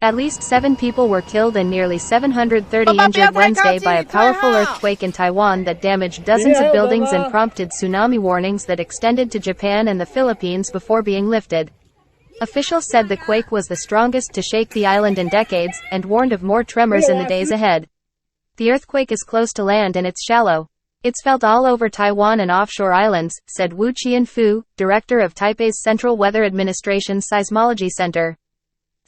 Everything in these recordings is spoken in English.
At least 7 people were killed and nearly 730 injured Wednesday by a powerful earthquake in Taiwan that damaged dozens of buildings and prompted tsunami warnings that extended to Japan and the Philippines before being lifted. Officials said the quake was the strongest to shake the island in decades, and warned of more tremors in the days ahead. The earthquake is close to land and it's shallow. It's felt all over Taiwan and offshore islands, said Wu Qianfu, director of Taipei's Central Weather Administration's Seismology Center.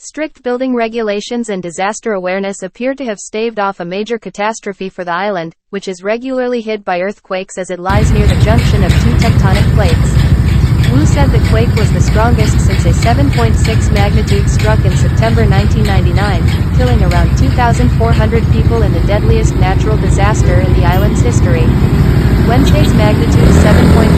Strict building regulations and disaster awareness appear to have staved off a major catastrophe for the island, which is regularly hit by earthquakes as it lies near the junction of two tectonic plates. Wu said the quake was the strongest since a 7.6 magnitude struck in September 1999, killing around 2,400 people in the deadliest natural disaster in the island's history. Wednesday's magnitude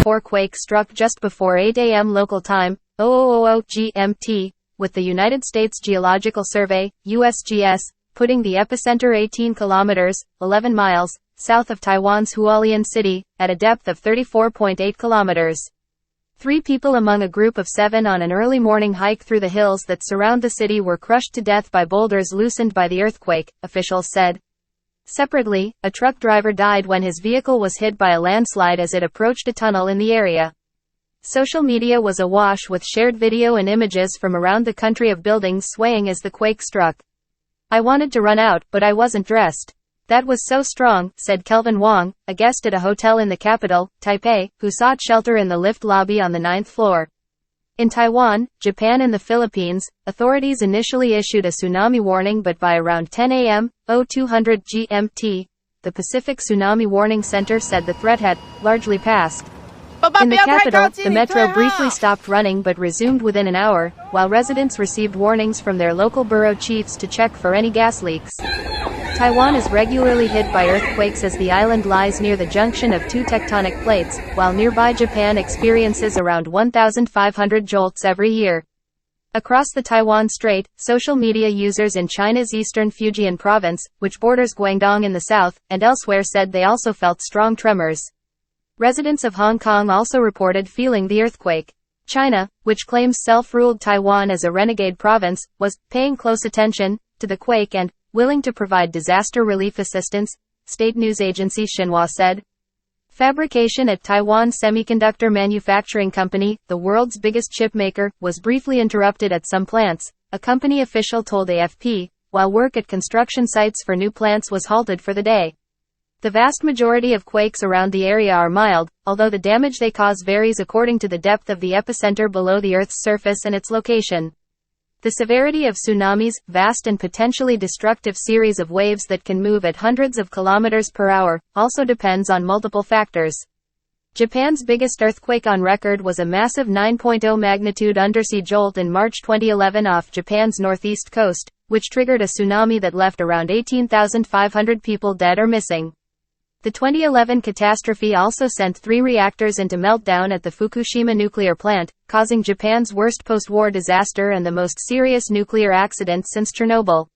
7.4 quake struck just before 8 a.m. local time, 0000 GMT, with the United States Geological Survey, USGS, putting the epicenter 18 kilometers, 11 miles, south of Taiwan's Hualien City, at a depth of 34.8 kilometers. 3 people among a group of 7 on an early morning hike through the hills that surround the city were crushed to death by boulders loosened by the earthquake, officials said. Separately, a truck driver died when his vehicle was hit by a landslide as it approached a tunnel in the area. Social media was awash with shared video and images from around the country of buildings swaying as the quake struck. "I wanted to run out, but I wasn't dressed. That was so strong," said Kelvin Wong, a guest at a hotel in the capital, Taipei, who sought shelter in the lift lobby on the 9th floor. In Taiwan, Japan and the Philippines, authorities initially issued a tsunami warning, but by around 10 a.m., 0200 GMT, the Pacific Tsunami Warning Center said the threat had largely passed. In the capital, the metro briefly stopped running but resumed within an hour, while residents received warnings from their local borough chiefs to check for any gas leaks. Taiwan is regularly hit by earthquakes as the island lies near the junction of two tectonic plates, while nearby Japan experiences around 1,500 jolts every year. Across the Taiwan Strait, social media users in China's eastern Fujian province, which borders Guangdong in the south, and elsewhere said they also felt strong tremors. Residents of Hong Kong also reported feeling the earthquake. China, which claims self-ruled Taiwan as a renegade province, was paying close attention to the quake and willing to provide disaster relief assistance, state news agency Xinhua said. Fabrication at Taiwan Semiconductor Manufacturing Company, the world's biggest chip maker, was briefly interrupted at some plants, a company official told AFP, while work at construction sites for new plants was halted for the day. The vast majority of quakes around the area are mild, although the damage they cause varies according to the depth of the epicenter below the Earth's surface and its location. The severity of tsunamis, vast and potentially destructive series of waves that can move at hundreds of kilometers per hour, also depends on multiple factors. Japan's biggest earthquake on record was a massive 9.0 magnitude undersea jolt in March 2011 off Japan's northeast coast, which triggered a tsunami that left around 18,500 people dead or missing. The 2011 catastrophe also sent 3 reactors into meltdown at the Fukushima nuclear plant, causing Japan's worst post-war disaster and the most serious nuclear accident since Chernobyl.